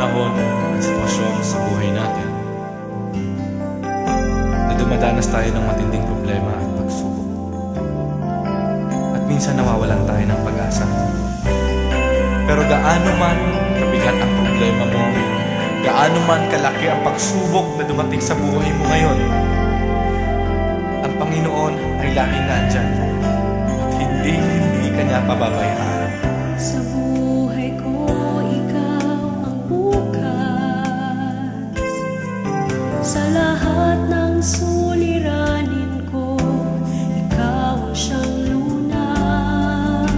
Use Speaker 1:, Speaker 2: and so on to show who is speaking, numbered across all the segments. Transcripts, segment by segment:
Speaker 1: panahon at sitwasyon sa buhay natin na dumadanas tayo ng matinding problema at pagsubok. At minsan nawawalan tayo ng pag-asa. Pero gaano man kabigat ang problema mo, gaano man kalaki ang pagsubok na dumating sa buhay mo ngayon, ang Panginoon ay laging nandyan at hindi ka niya pababayaan.
Speaker 2: Sa buhay ko, ikaw ang bukas. Sa lahat ng suliranin ko, ikaw ang siyang lunas.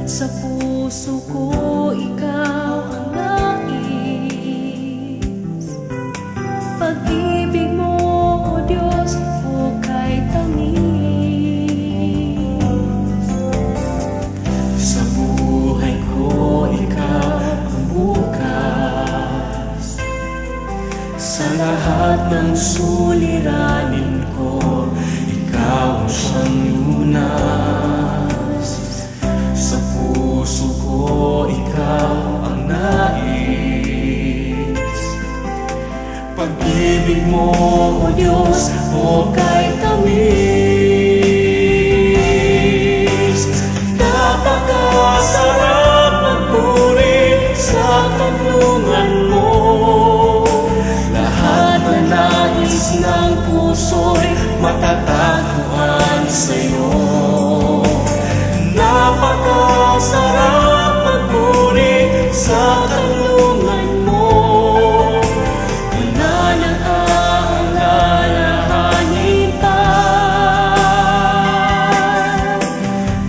Speaker 2: Sa puso ko, ikaw ang nais. Pag-ibig mo, O Diyos, hukay tamis. Sa buhay ko, ikaw ang bukas. Sa lahat ng suliranin ko, ikaw ang siyang lunas. Sa puso ko, ikaw ang nais. Pag-ibig mo, O Diyos, hukay tamis. Napakasarap magpuri sa tanungan mo. Lahat na nais ng puso'y matatagpuan sa'yo. Napakasarap magpuri sa tanungan mo. Wala nang aalalahanin pa.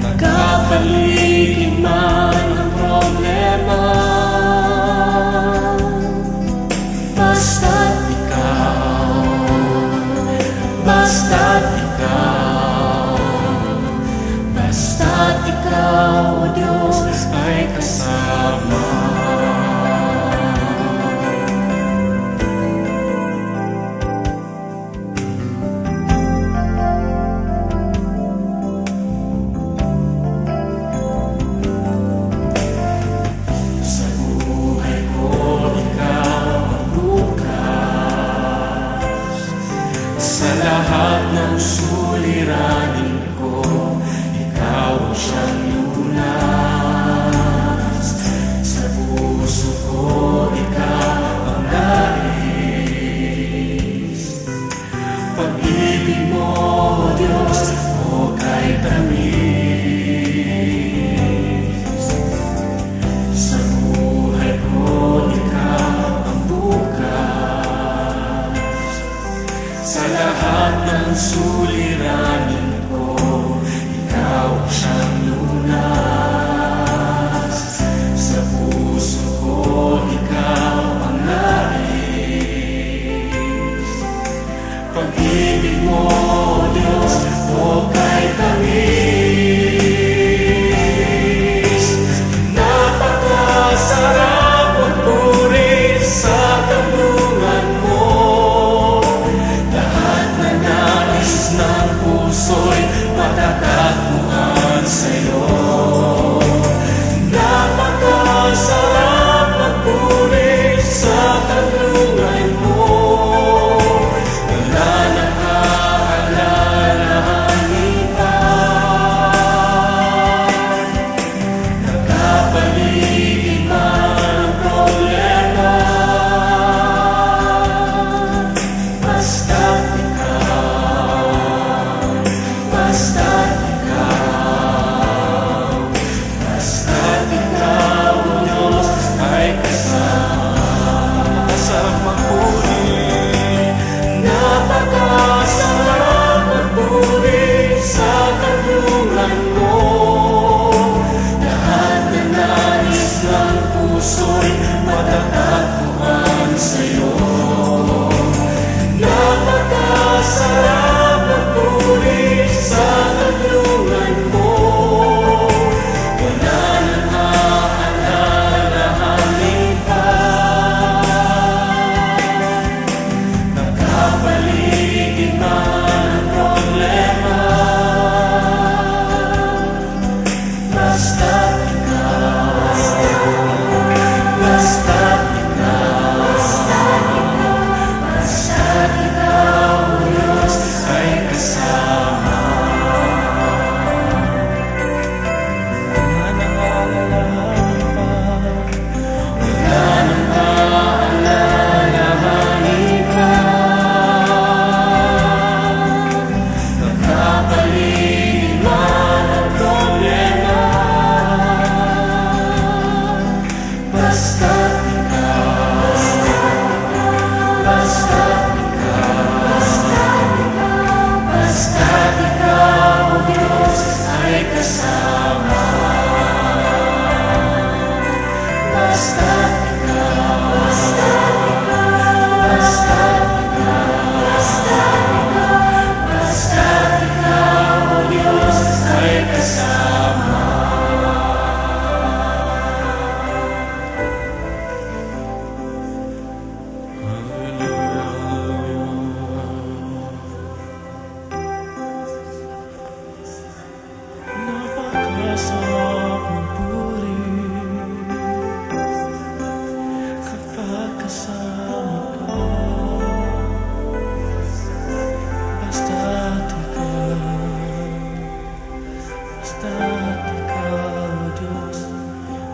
Speaker 2: Nagkapaligid man ang problema, basta't ikaw, basta't ikaw.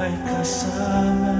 Speaker 1: ay kasama.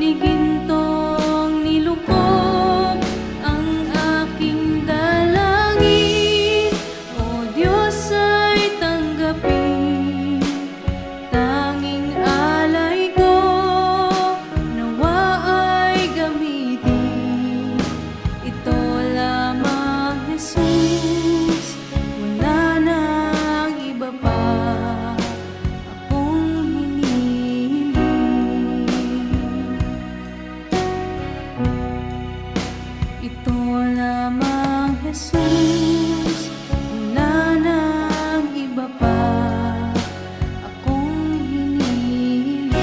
Speaker 2: Ni gintong nilukop ang aking
Speaker 3: Jesus, wala nang iba pa akong hinihiling. Ito lamang, Jesus, wala nang iba pa akong hinihiling.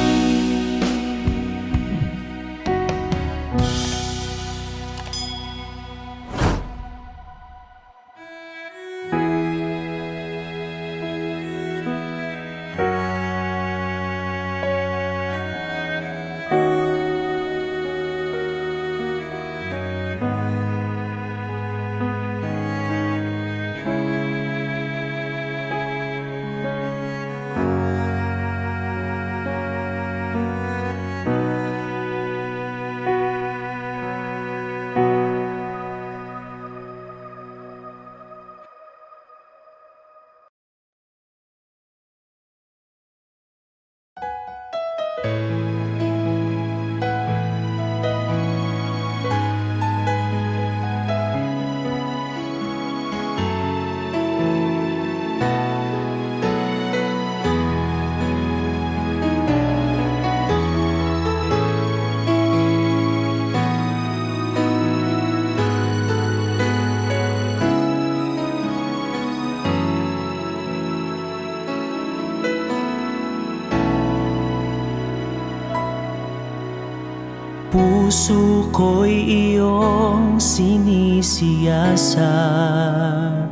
Speaker 2: Puso ko'y iyong sinisiyasat,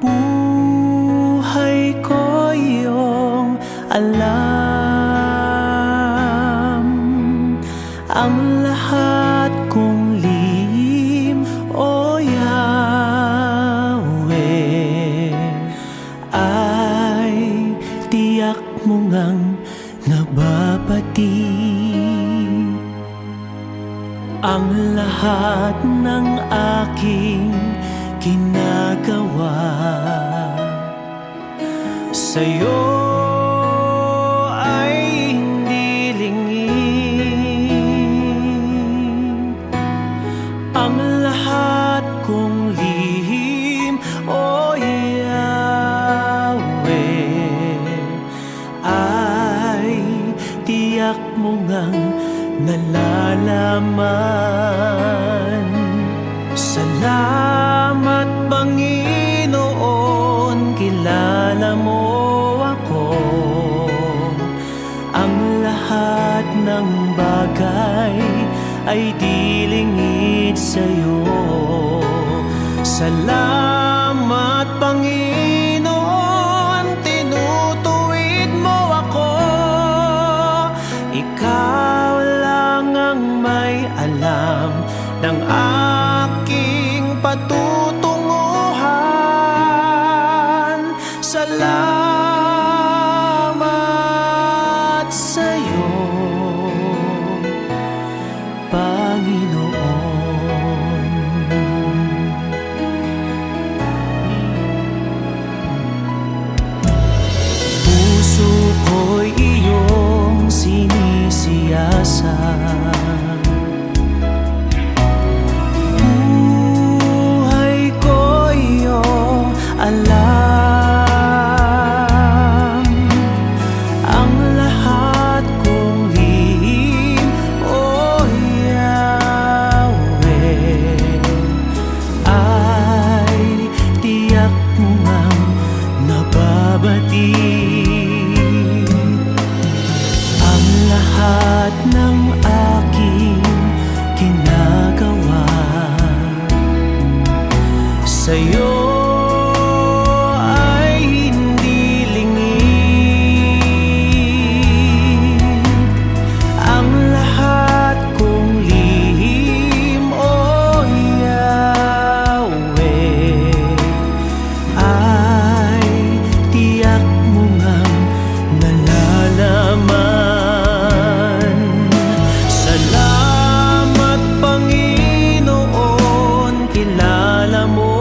Speaker 2: buhay ko'y iyong alam. Ang lahat kong lihim, O Yahweh, ay tiyak mo ngang nababati. Ang lahat ng aking ginagawa sa'yo ay hindi lingid. Ang lahat kong lihim, O Yahweh, ay tiyak mo ngang nalalaman. Salamat, Panginoon, kilala mo ako. Ang lahat ng bagay ay di lingid sa'yo. Salamat, Panginoon, tinutuwid mo ako. Ikaw lang ang may alam ng aking patutunguhan. Salamat sa'yo, Panginoon. Puso ko'y iyong sinisiyasat, alam. Ang lahat kong lihim, O Yahweh, ay tiyak mo ngang nababati. Ang lahat ng aking ginagawa sa'yo kilala mo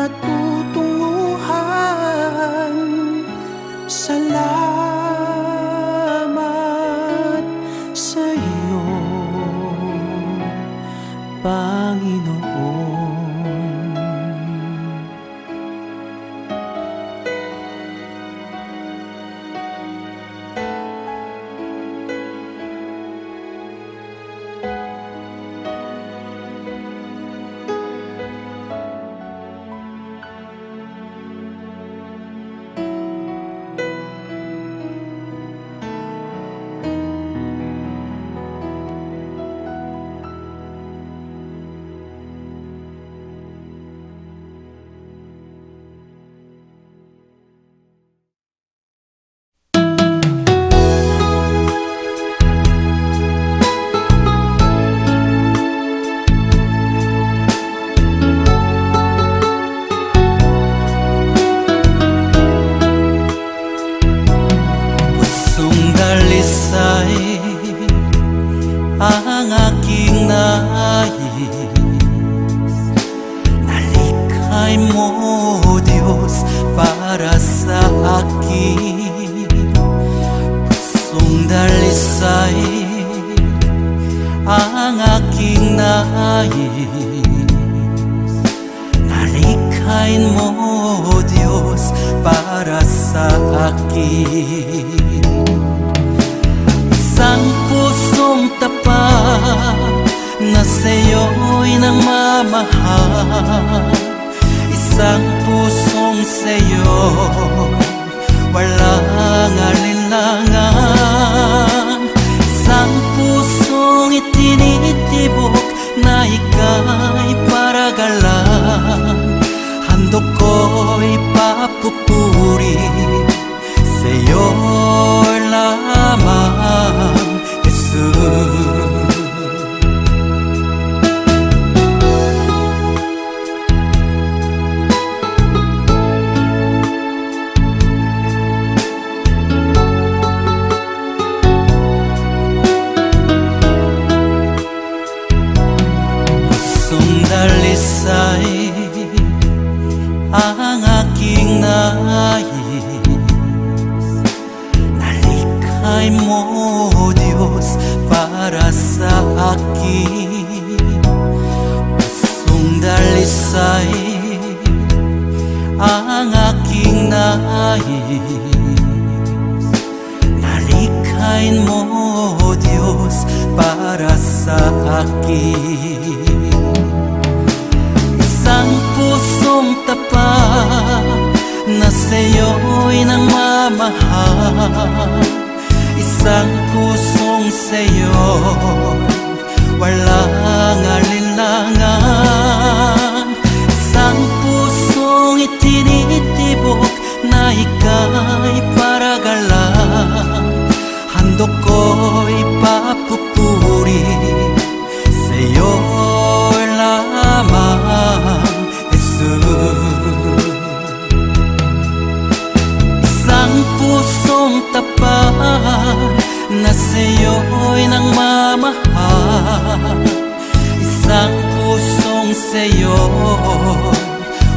Speaker 2: patutunguhan. Salamat sa iyo, Panginoon. Ang aking nais, nalikhay mo, Diyos, para sa akin. Pusong dalisay ang aking nais, nalikhay mo, Diyos, para sa akin. Isang pusong tapat na sa'yo'y nagmamahal, isang pusong sa'yo'y walang alinlangan, isang pusong itinitibok na ika'y paragalan. Handog ko'y papupuri sa'yo lamang, Jesus. Pusong dalisay ang aking nais, nalikhay mo, Diyos, para sa akin. Pusong dalisay ang aking nais, nalikhay mo, Diyos, para sa akin. Isang pusong tapat na sa'yo'y nagmamahal, isang pusong sa'yo'y walang alinlangan, isang pusong itinitibok na ika'y paragalan. Handog ko'y papupuri sa'yo lamang, Jesus. Isang pusong tapat na sa'yo'y nagmamahal, isang pusong sa'yo'y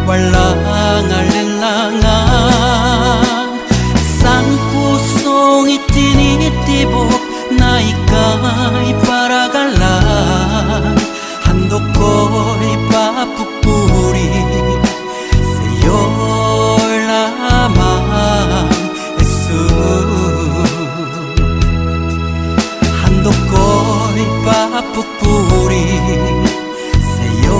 Speaker 2: walang alinlangan, isang pusong itinitibok na ika'y paragalan. Handog ko'y papupuri sa'yo lamang, Jesus. Handog ko'y papupuri sa'yo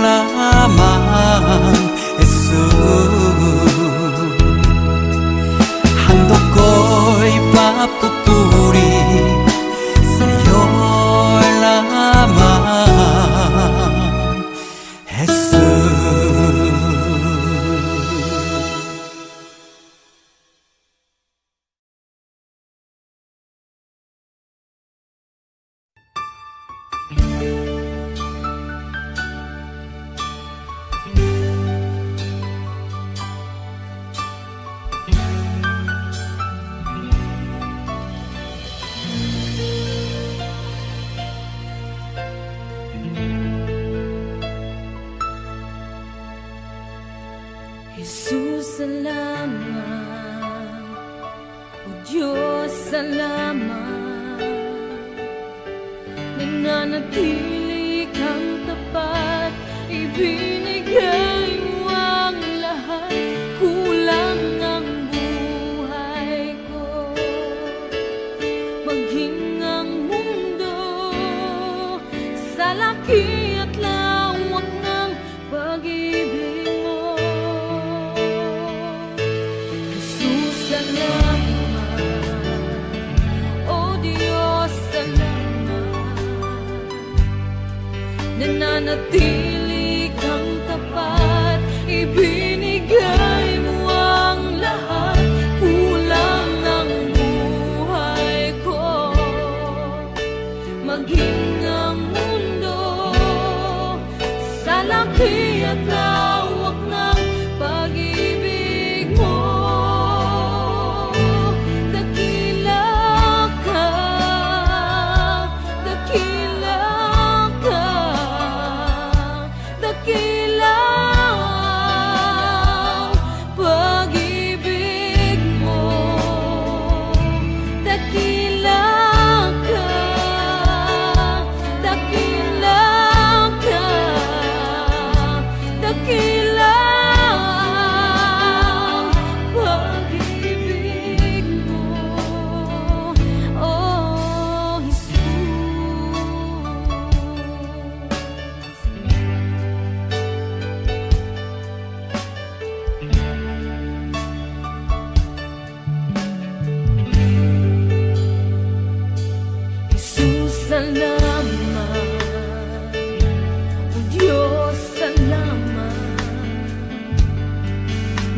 Speaker 2: lamang, Jesus. Handog ko'y papupuri
Speaker 3: Jesus, salamat. O Diyos, salamat. Nananatili kang tapat, ibinigay mo ang lahat. Kulang ang buhay ko, maging ang mundo sa laki at lawak ng pag-ibig mo. Jesus, salamat. O Diyos, salamat. Nananatili kang tapat, ibinigay mo ang lahat. Kulang ang buhay ko, maging ang mundo sa laki at lawak ng pag-ibig mo. Dakila ka, dakila ka, dakila ang pag-ibig mo. Dakila ka, dakila ka, dakila ang pag-ibig mo. Oh, Jesus. Jesus, salamat. O Diyos, salamat.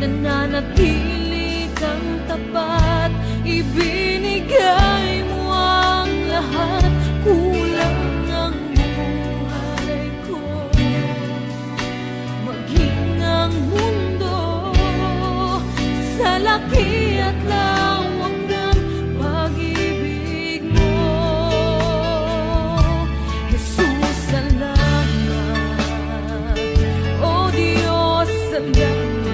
Speaker 3: Nananatili kang tapat, ibinigay mo ang lahat. Kulang ang buhay ko, maging ang mundo sa laki at lawak ng pag-ibig mo. Jesus, salamat. O Diyos, salamat.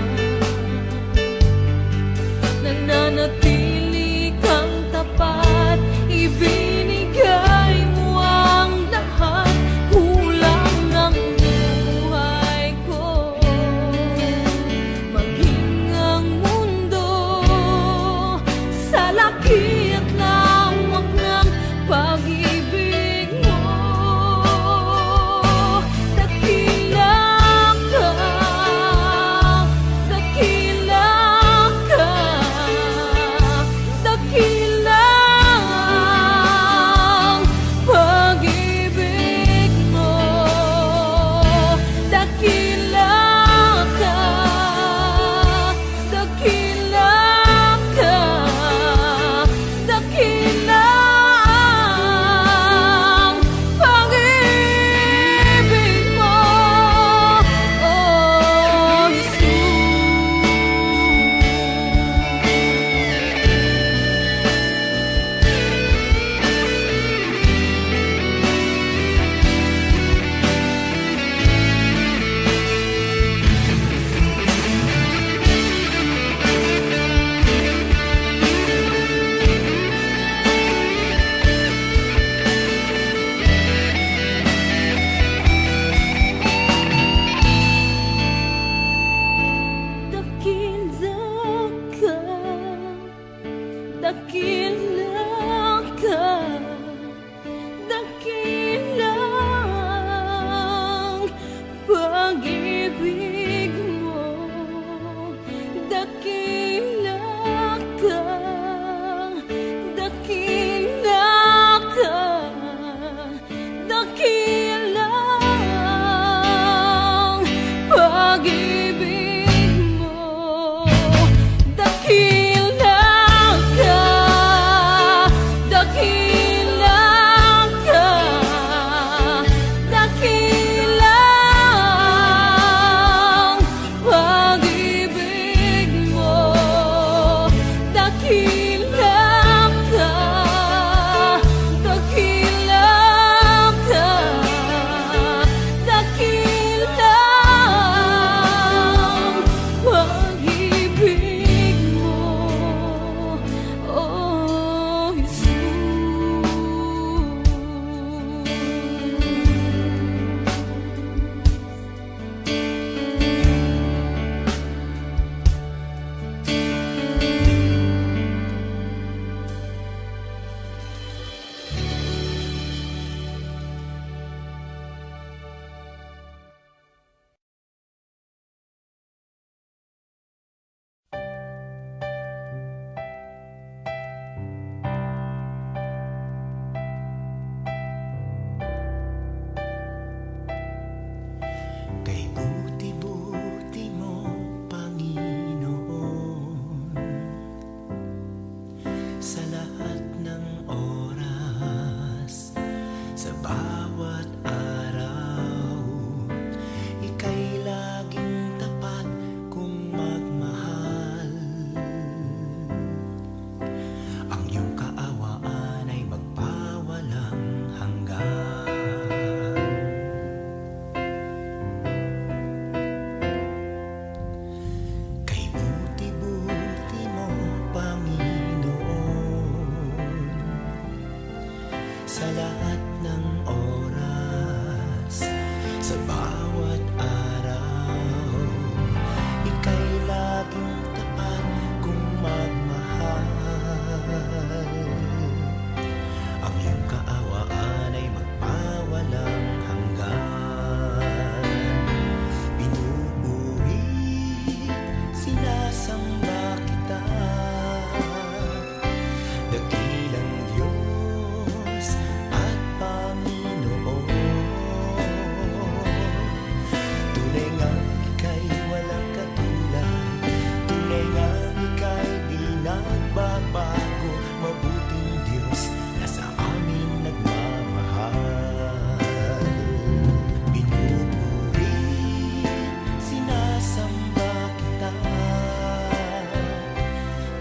Speaker 3: Nananatili kang tapat, ibinigay mo ang lahat. Kulang ang buhay ko, maging ang mundo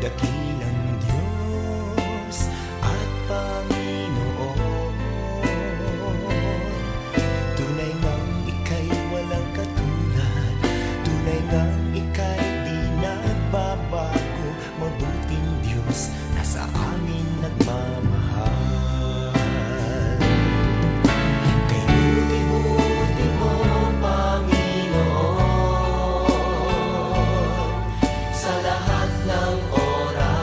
Speaker 4: dakilang Diyos at Panginoon. Tunay ngang ika'y walang katulad, tunay ngang ika'y di nagbabago. Mabuting Diyos na sa amin nagmamahal. Kay buti-buti mo, Panginoon, sa lahat ng oras.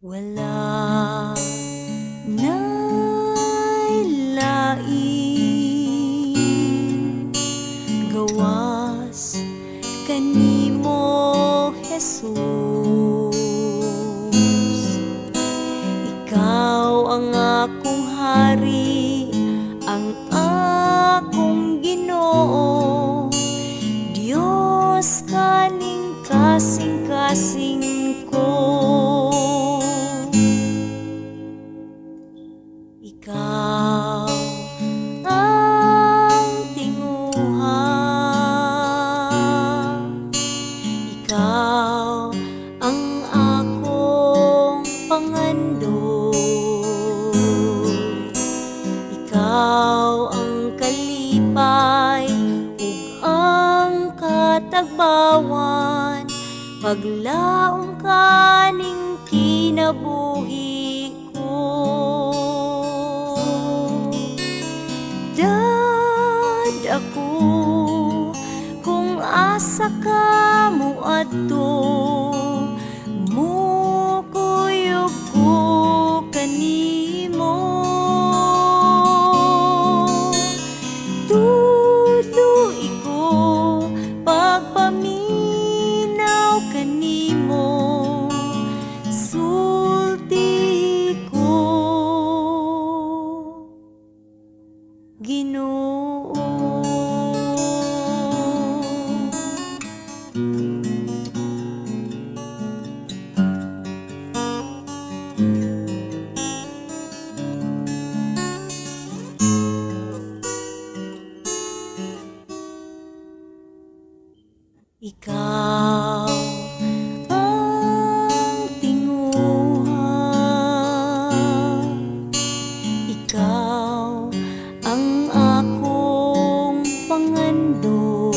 Speaker 3: Wala nailain gawas kanimo Jesus. Ikaw ang akong hari, ang akong Ginoo, Diyos kaning kasing-kasing ko. Ikaw ang tinguha, ikaw ang akong pangandoy, ikaw ang kalipay ug ang katagbawan, paglaom kaning kinabuhi ko. Dad ako kung asa ka mo adto, mukuyog ko kanimo. Tuloy ko pagpaminaw kanimo, sulti ko Ginoo. Ikaw ang tinguha, ikaw ang akong pangandoy,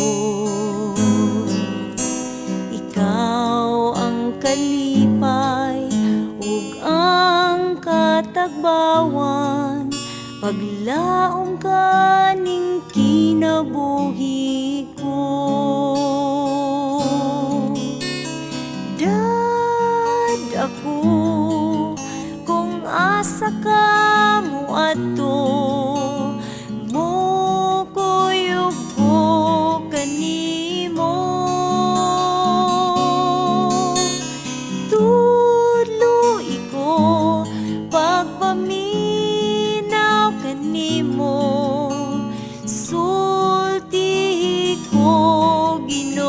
Speaker 3: ikaw ang kalipay ug ang katagbawan, paglaom kaning kinabuhi ko. Dad ako kung asa ka mo adto, mukuyog ko kanimo. Tuloy ko pagpaminaw kanimo, sulti ko Ginoo.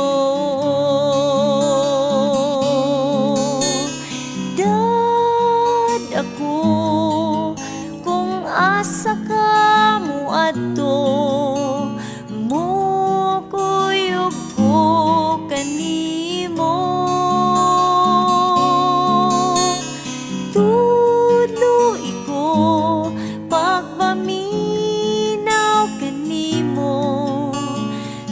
Speaker 3: Dad ako kung asa ka mo adto, mukuyog ko kanimo. Tuloy ko pagpaminaw kanimo,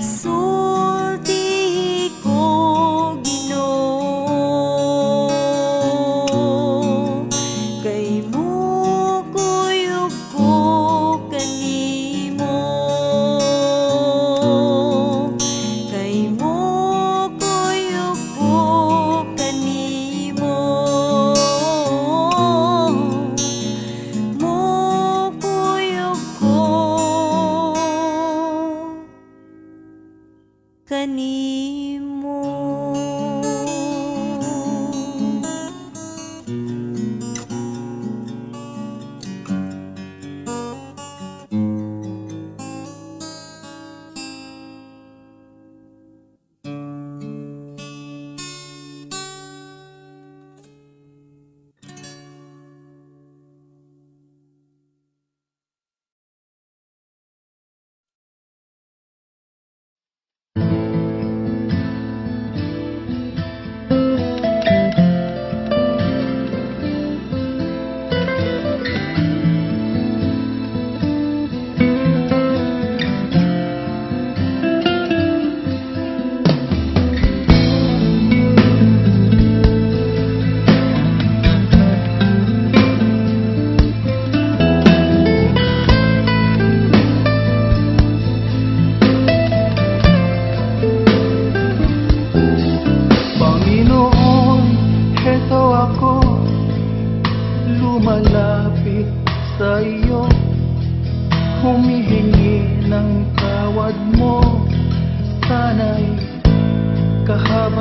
Speaker 3: sulti ko Ginoo. Kay mukuyog ko kanimo, kay mukuyog ko kanimo, mukuyog ko kanimo.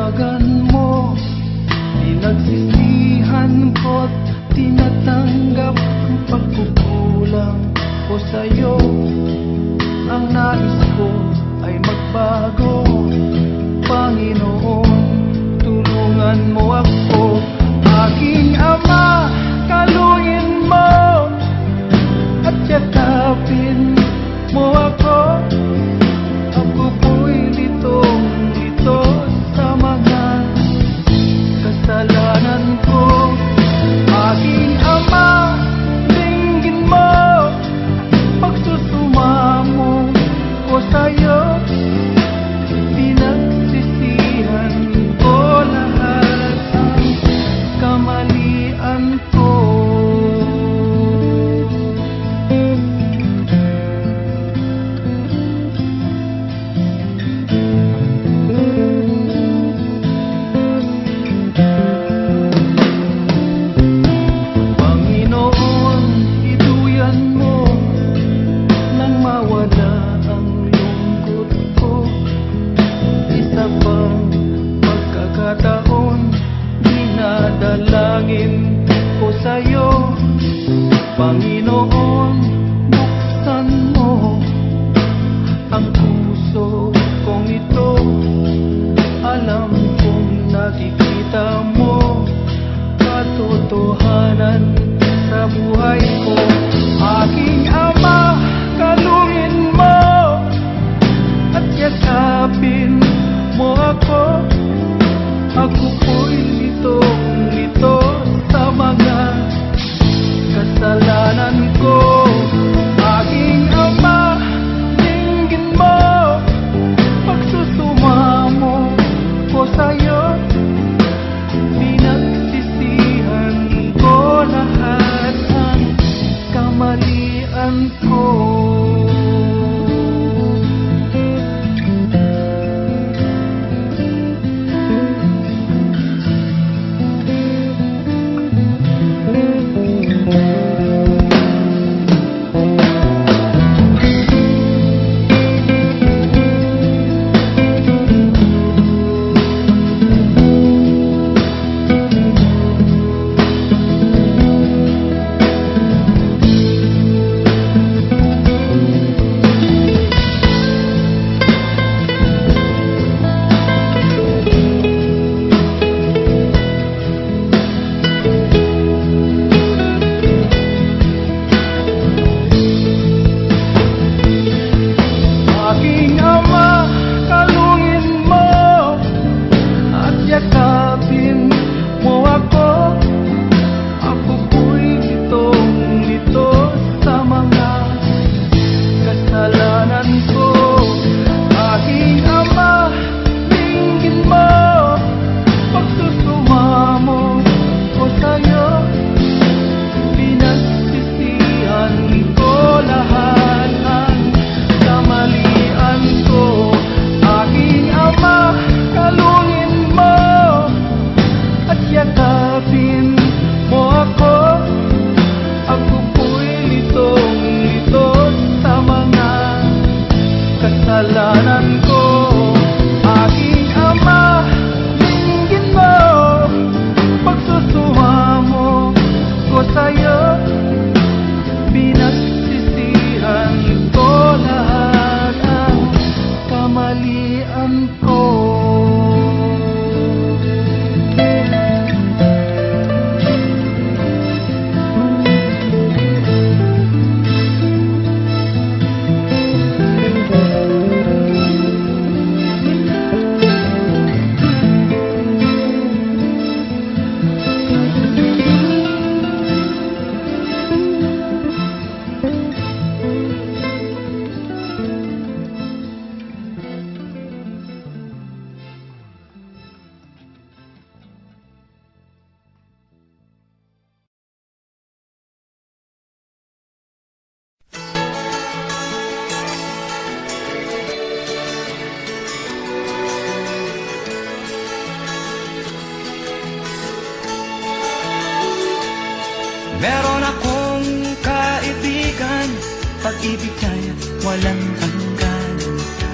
Speaker 5: tinawagan mo, pinagsisihan ko't tinatanggap ang pagkukulang ko sa'yo. Ang nais ko ay magbago, Panginoon, tulungan mo ako. Aking Ama, kalungin mo at yakapin mo ako. Ako po'y litong-lito sa mga kasalanan ko. Aking Ama, dinggin mo pagsusumamo ko sa'yo. Pinagsisihan ko lahat ang kamalian ko. Panginoon, iduyan mo nang mawala ang lungkot ko. Isa pang pagkakataon, dinadalangin ko sa'yo. Panginoon, buksan mo ang puso kong ito. Alam kong nakikita mo katotohanan sa buhay ko. Aking Ama, kalungin mo at yakapin mo ako. Ako po'y litong-lito sa mga kasalanan ko. Aking Ama, dinggin mo pagsusumamo ko sa'yo. Pinagsisihan ko lahat ang kamalian ko. Aking Ama, kalungin mo at yakapin mo ako. Ako po'y litong-lito sa mga kasalanan ko. Aking Ama, dinggin mo pagsusumamo ko sa'yo. Pinagsisihan ko lahat ang kamalian ko. Aking Ama, kalungin mo at yakapin mo ako. Ako po'y litong-lito sa mga kasalanan ko. Aking Ama, dinggin mo pagsusumamo ko sa'yo. Pinagsisihan ko lahat ang kamalian ko.
Speaker 2: Meron akong kaibigan, pag-ibig niya walang hanggan.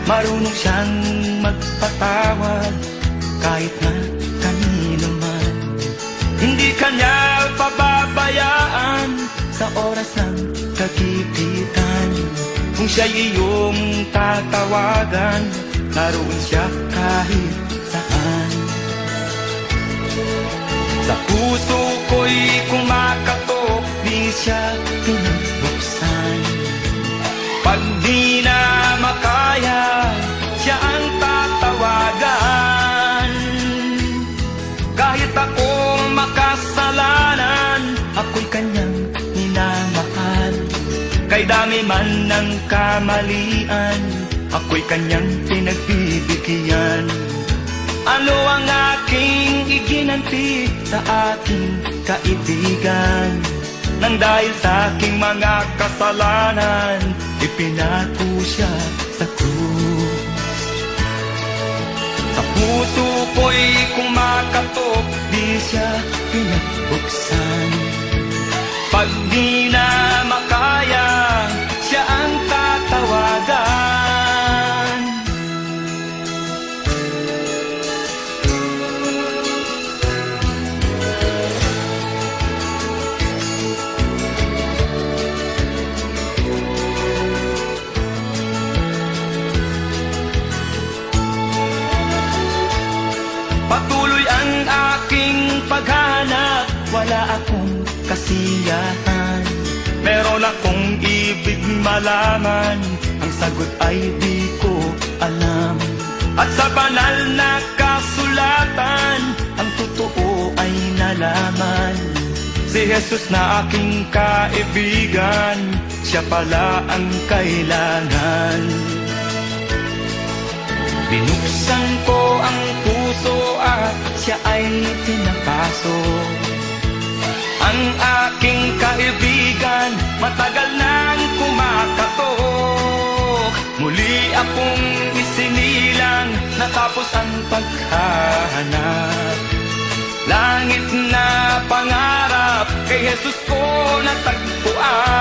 Speaker 2: Marunong siyang magpatawad kahit na kanino man. Hindi kanya pababayaan sa oras ng kagipitan. Kung siya'y iyong tatawagan, naroon siya kahit saan. Sa puso ko'y kumakatok, di siya pinubuksan. Pag di na makaya, siya ang tatawagan. Kahit akong makasalanan, ako'y kanyang minamahal. Kay dami man ng kamalian, ako'y kanyang pinagbibigyan. Ano ang aking iginanti sa aking kaibigan? Nang dahil sa aking mga kasalanan, ipinako siya sa krus. Sa puso ko'y kumakatok, di siya pinagbuksan. Pag di na makaya, siya ang tatawagan. Patuloy ang aking paghanap, wala akong kasiyahan. Meron akong ibig malaman, ang sagot ay di ko alam. At sa banal na kasulatan, ang totoo ay nalaman. Si Jesus na aking kaibigan, siya pala ang kailangan. Binuksan ko ang puso at siya ay pinapasok. Ang aking kaibigan, matagal nang kumakatok. Muli akong isinilang, natapos ang paghahanap. Langit na pangarap, kay Jesus ko natagpuan.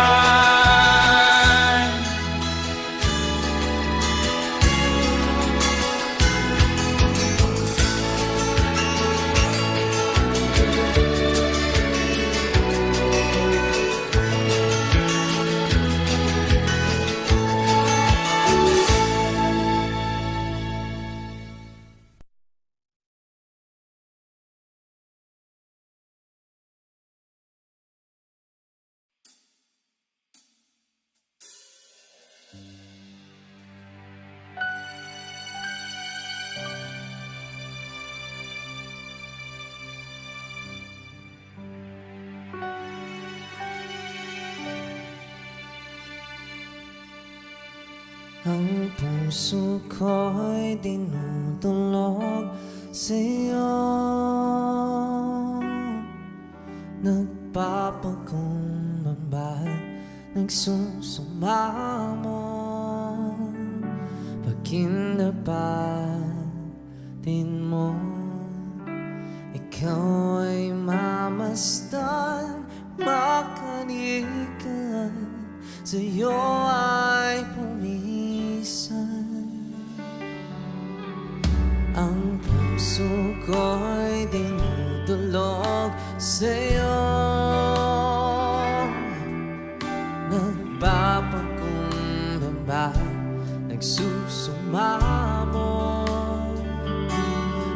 Speaker 4: Ang puso ko'y dinudulog sa'yo. Nagpapakumbaba, nagsusumamo. Pagkinapatin mo, ikaw ay mamasdan, makanikan. Sa'yo ay pumisan. Ang puso ko'y dinudulog sa'yo. Nagpapakumbaba, nagsusumamo.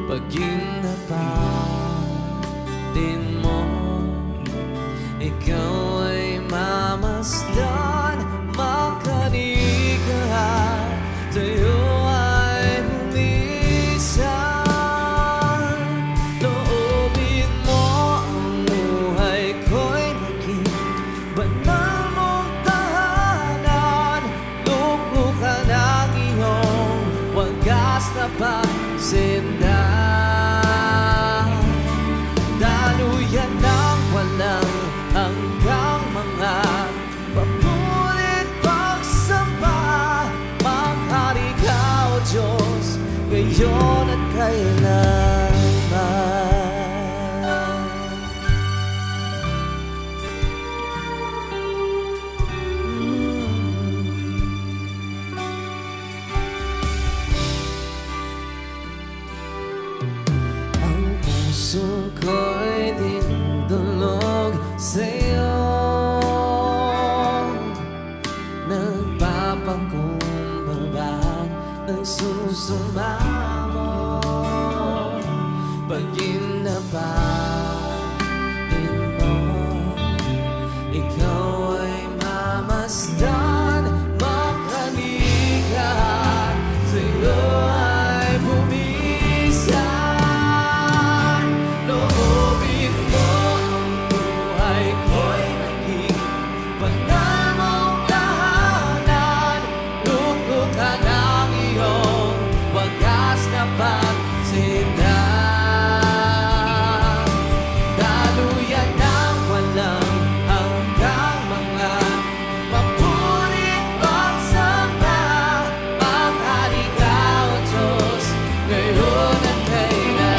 Speaker 4: Pagkinapatin mo, ikaw ay mamasdan, makanikan. Sa'yo ay pumisan. Loobin mo ang buhay ko'y maging banal mong tahanan. Luklukan ang iyong wagas na pagsindan. Daluyan ng walang hanggang mga papulit pagsamba. Maghari ka, O Diyos, ngayon at kailanman. puso ko'y dinudulog sa'yo. Nagpapakumbaba, nagsusumamo. Pag-inapain mo, ikaw ay mamasdan. Makalikat sa'yo ay bumisan. Loobin mo ang buhay ko'y naging banal mong tahanan. Luklukan ang iyong wagas na pagsindan. Daluyan ng walang hanggang mga papurit pagsamba. Maghari ka, O Diyos, ngayon at kailanman.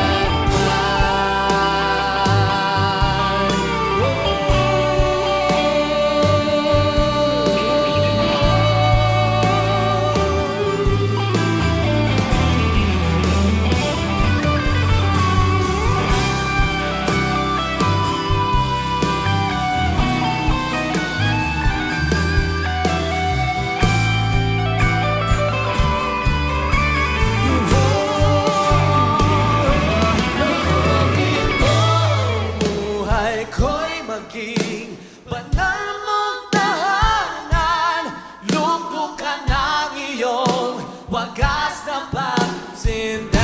Speaker 4: Loobin mo ang buhay ko'y maging banal mong tahanan. Luklukan ang iyong wagas na pagsindan.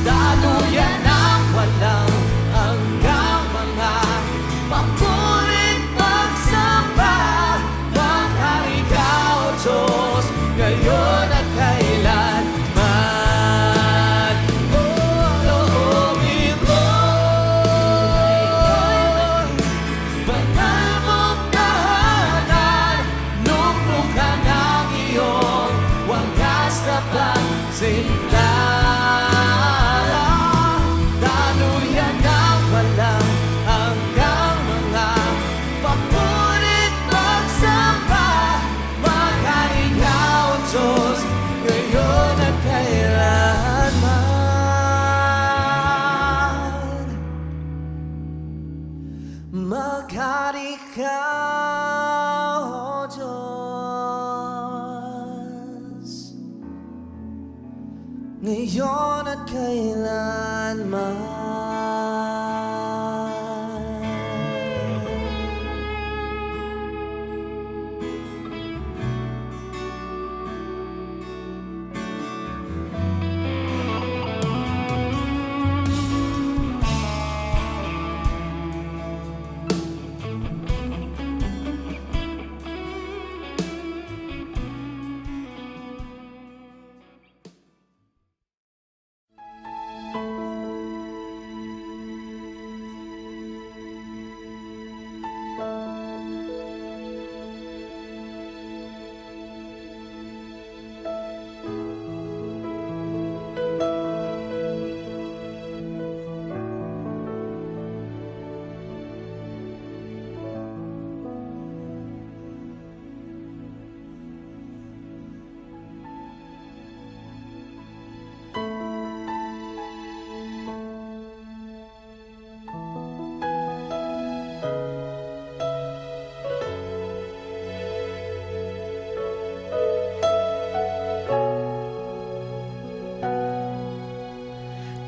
Speaker 4: Daluyan ng walang hanggang mga papurit pagsamba. Maghari ka, O Diyos, ngayon at kailanman. Loobin mo banal mong tahanan. Luklukan ang iyong wagas na pagsindan. Daluyan ng walang hanggang mga papurit pagsamba. Maghari ka, O Diyos, ngayon at kailanman. Maghari ka, O Diyos, ngayon at kailanman.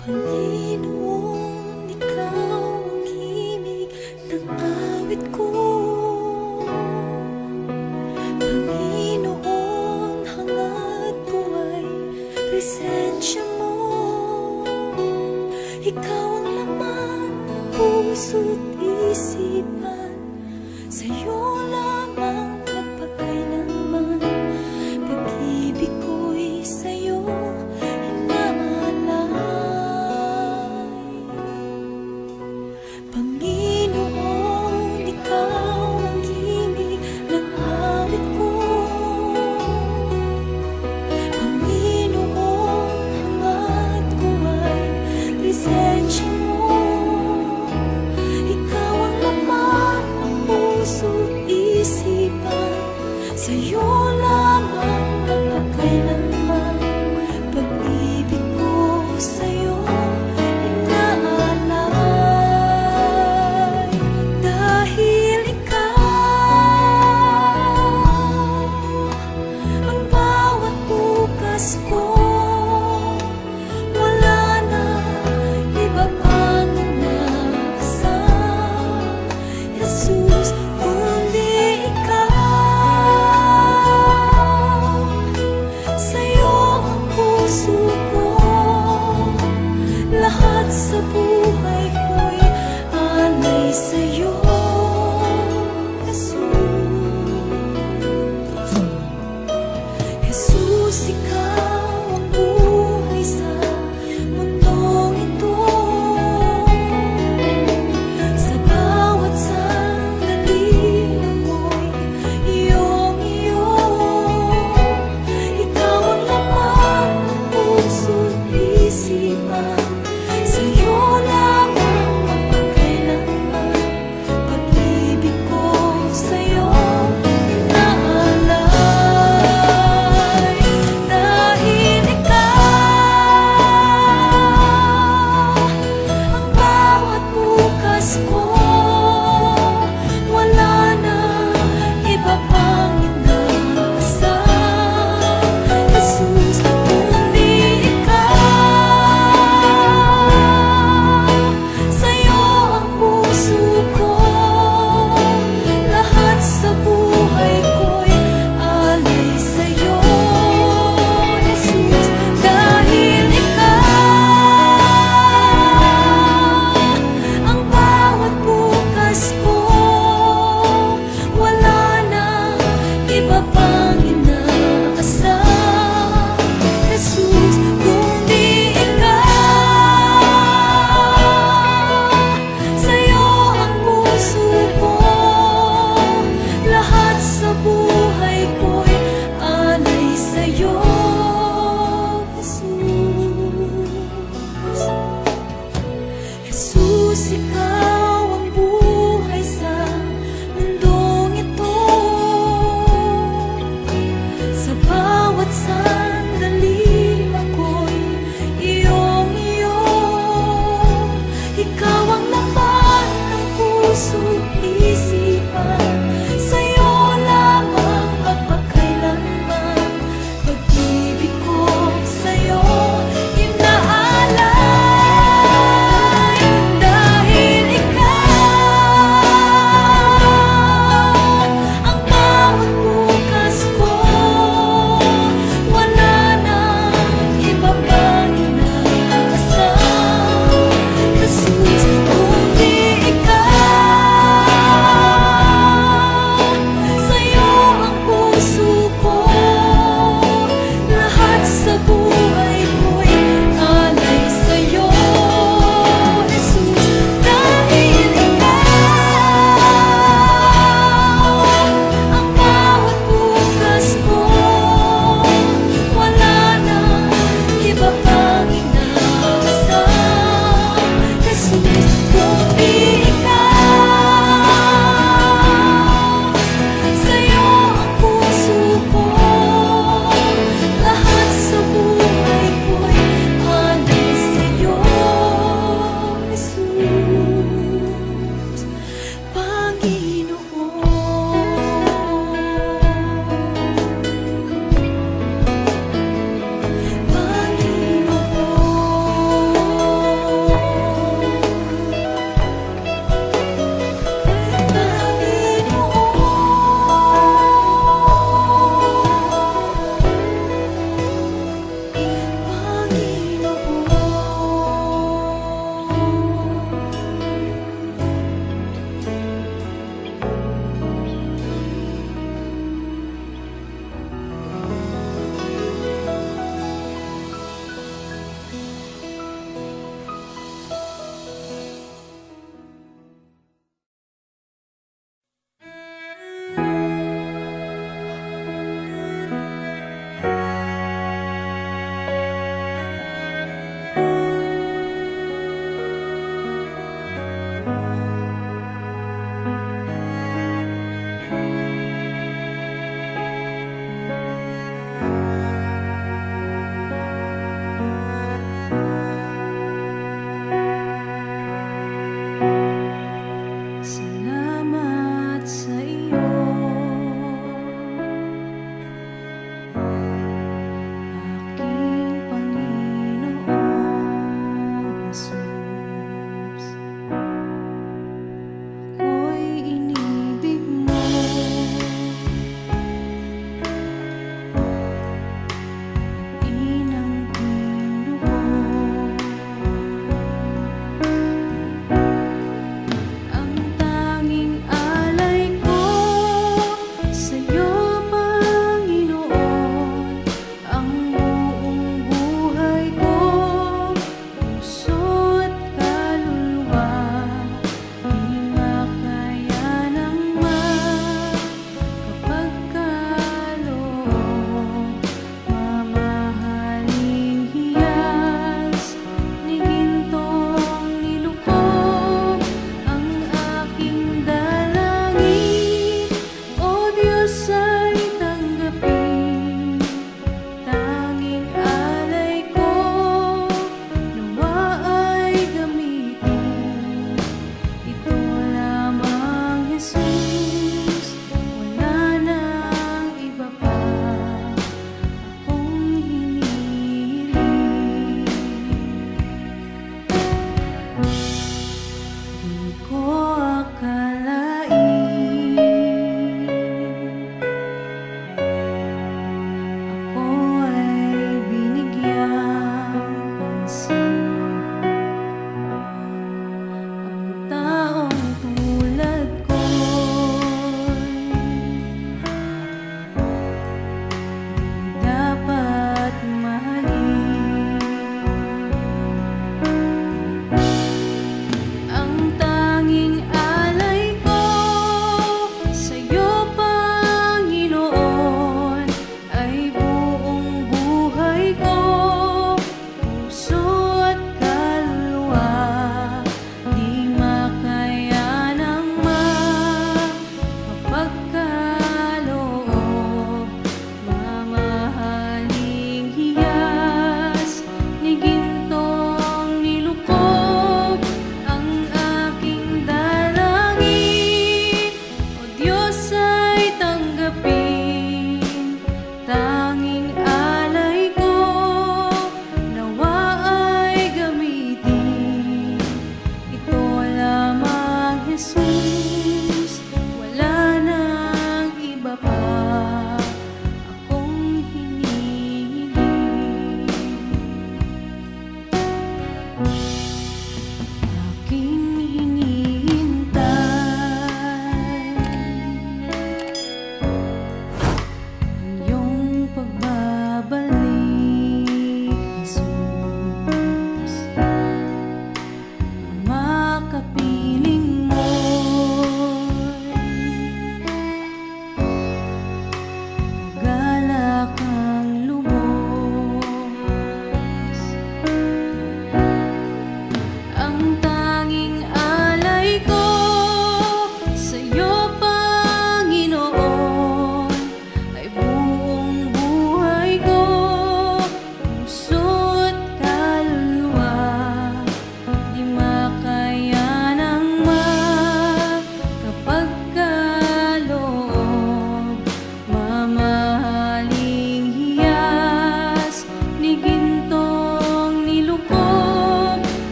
Speaker 3: Panginoon, ikaw ang himig ng awit ko. Panginoon, hangad ko ay presensya mo. Ikaw ang laman ng puso't isipan. Sa'yo lamang magpakailanman. Pag-ibig ko'y sa'yo Panginoon, ikaw ang himig ng awit ko. Panginoon, hangad ko ay presensya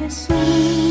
Speaker 3: Jesus.